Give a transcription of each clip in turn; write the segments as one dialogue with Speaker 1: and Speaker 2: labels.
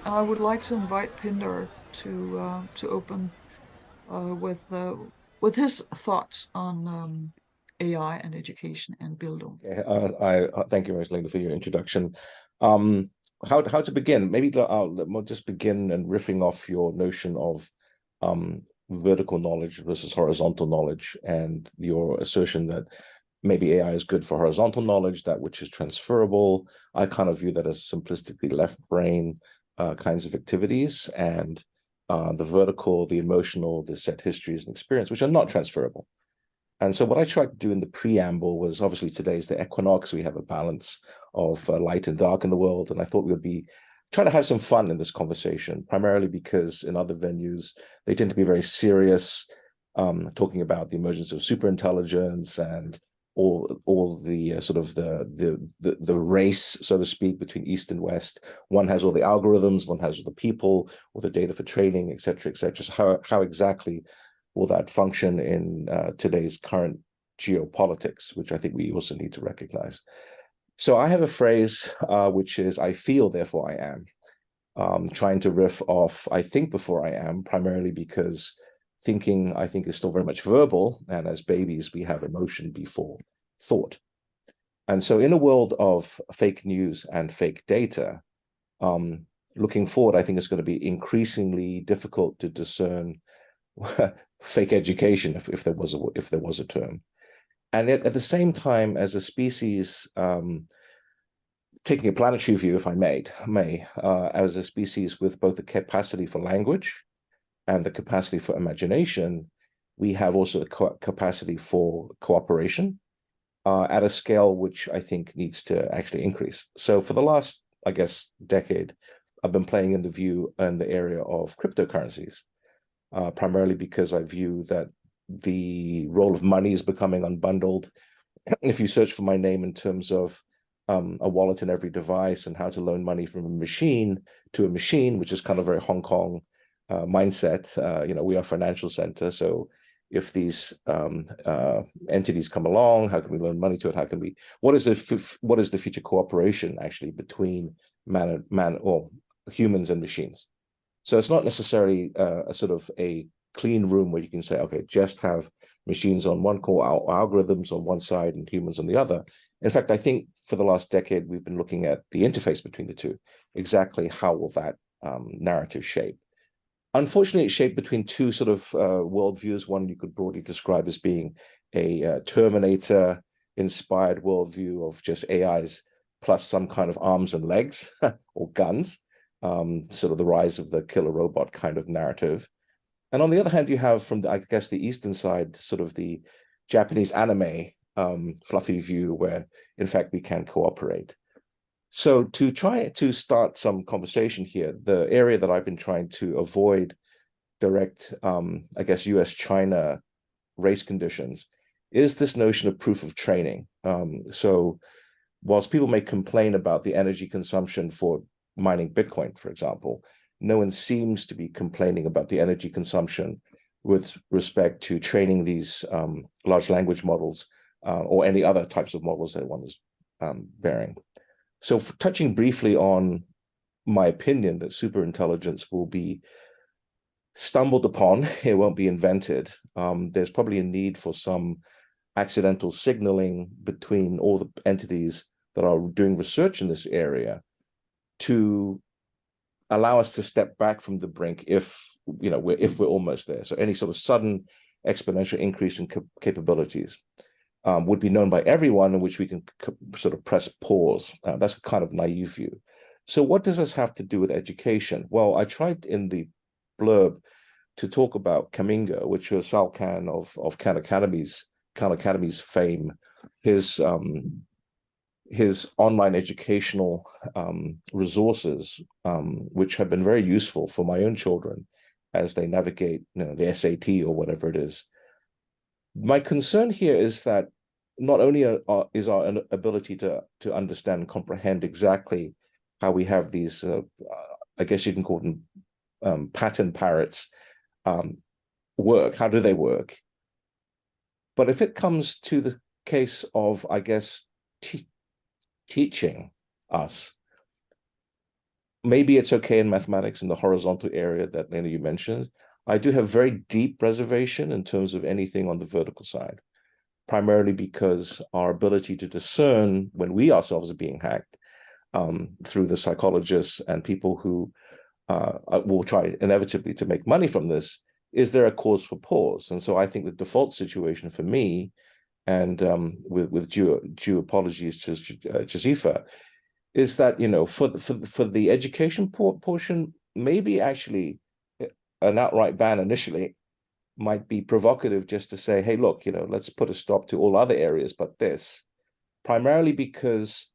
Speaker 1: And I would like to invite Pindar to open uh, with uh, with his thoughts on AI and education and Bildung.
Speaker 2: Yeah, I thank you, Rosalinda, for your introduction. Um, how to begin? Maybe we'll just begin and riffing off your notion of vertical knowledge versus horizontal knowledge, and your assertion that maybe AI is good for horizontal knowledge, that which is transferable. I kind of view that as simplistically left brain kinds of activities, and the vertical, the emotional, the set histories and experience, which are not transferable. And so what I tried to do in the preamble was, obviously today's the equinox. We have a balance of light and dark in the world. And I thought we would be trying to have some fun in this conversation, primarily because in other venues, they tend to be very serious, talking about the emergence of superintelligence and all the sort of the race, so to speak, between East and West. One has all the algorithms, one has all the people, all the data for training, et cetera, et cetera. So how exactly will that function in today's current geopolitics, which I think we also need to recognize. So I have a phrase which is, I feel, therefore I am, trying to riff off, I think before I am, primarily because thinking, I think, is still very much verbal. And as babies, we have emotion before thought. And so in a world of fake news and fake data, looking forward, I think it's going to be increasingly difficult to discern fake education, if there was a term. And yet, at the same time, as a species, taking a planetary view, if I may, as a species with both the capacity for language and the capacity for imagination, we have also a capacity for cooperation at a scale which I think needs to actually increase. So for the last, I guess, decade, I've been playing in the area of cryptocurrencies, primarily because I view that the role of money is becoming unbundled. If you search for my name in terms of a wallet in every device and how to loan money from a machine to a machine, which is kind of very Hong Kong mindset. We are a financial center, so if these entities come along, how can we loan money to it? How can we? What is the future cooperation actually between man or humans and machines? So it's not necessarily a sort of a clean room where you can say, okay, just have machines on one core, algorithms on one side and humans on the other. In fact, I think for the last decade, we've been looking at the interface between the two. Exactly how will that narrative shape? Unfortunately, it's shaped between two sort of worldviews. One you could broadly describe as being a Terminator inspired worldview of just AIs plus some kind of arms and legs or guns, sort of the rise of the killer robot kind of narrative. And on the other hand, you have from I guess the Eastern side, sort of the Japanese anime fluffy view, where in fact we can cooperate. So to try to start some conversation here, the area that I've been trying to avoid direct, I guess, US-China race conditions is this notion of proof of training. So whilst people may complain about the energy consumption for mining Bitcoin, for example, no one seems to be complaining about the energy consumption with respect to training these large language models or any other types of models that one is bearing. So touching briefly on my opinion that superintelligence will be stumbled upon, it won't be invented. There's probably a need for some accidental signaling between all the entities that are doing research in this area to allow us to step back from the brink if we're almost there. So any sort of sudden exponential increase in capabilities would be known by everyone, in which we can sort of press pause. That's a kind of naive view. So what does this have to do with education? Well, I tried in the blurb to talk about Kaminga, which was Sal Khan of Khan Academy's fame, his online educational resources, which have been very useful for my own children as they navigate, the SAT or whatever it is. My concern here is that not only is our ability to understand and comprehend exactly how we have these, I guess you can call them pattern parrots, work, how do they work? But if it comes to the case of, I guess, teaching us, maybe it's okay in mathematics in the horizontal area that Lena you mentioned. I do have very deep reservation in terms of anything on the vertical side, primarily because our ability to discern when we ourselves are being hacked through the psychologists and people who will try inevitably to make money from this, is there a cause for pause? And so I think the default situation for me, and with due apologies to Josefa, is that, you know, for the education portion, maybe actually an outright ban initially might be provocative, just to say, hey, look, you know, let's put a stop to all other areas but this, primarily because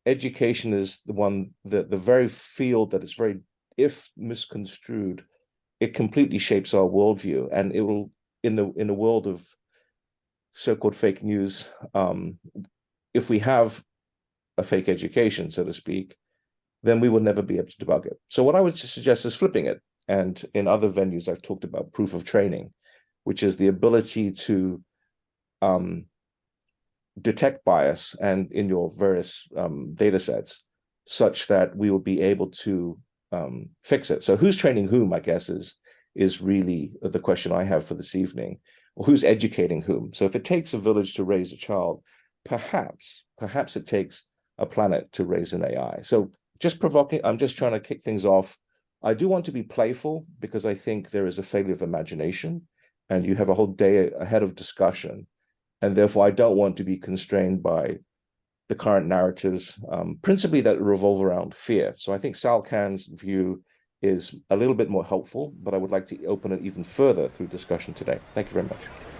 Speaker 2: education is the very field that is very, if misconstrued, it completely shapes our worldview, and it will, in the world of so-called fake news, if we have a fake education, so to speak, then we will never be able to debug it. So what I would suggest is flipping it. And in other venues, I've talked about proof of training, which is the ability to detect bias and in your various data sets, such that we will be able to fix it. So who's training whom, I guess, is really the question I have for this evening. Or who's educating whom? So if it takes a village to raise a child, perhaps it takes a planet to raise an AI. So just provoking, I'm just trying to kick things off. I do want to be playful because I think there is a failure of imagination, and you have a whole day ahead of discussion. And therefore, I don't want to be constrained by the current narratives, principally that revolve around fear. So I think Sal Khan's view is a little bit more helpful, but I would like to open it even further through discussion today. Thank you very much.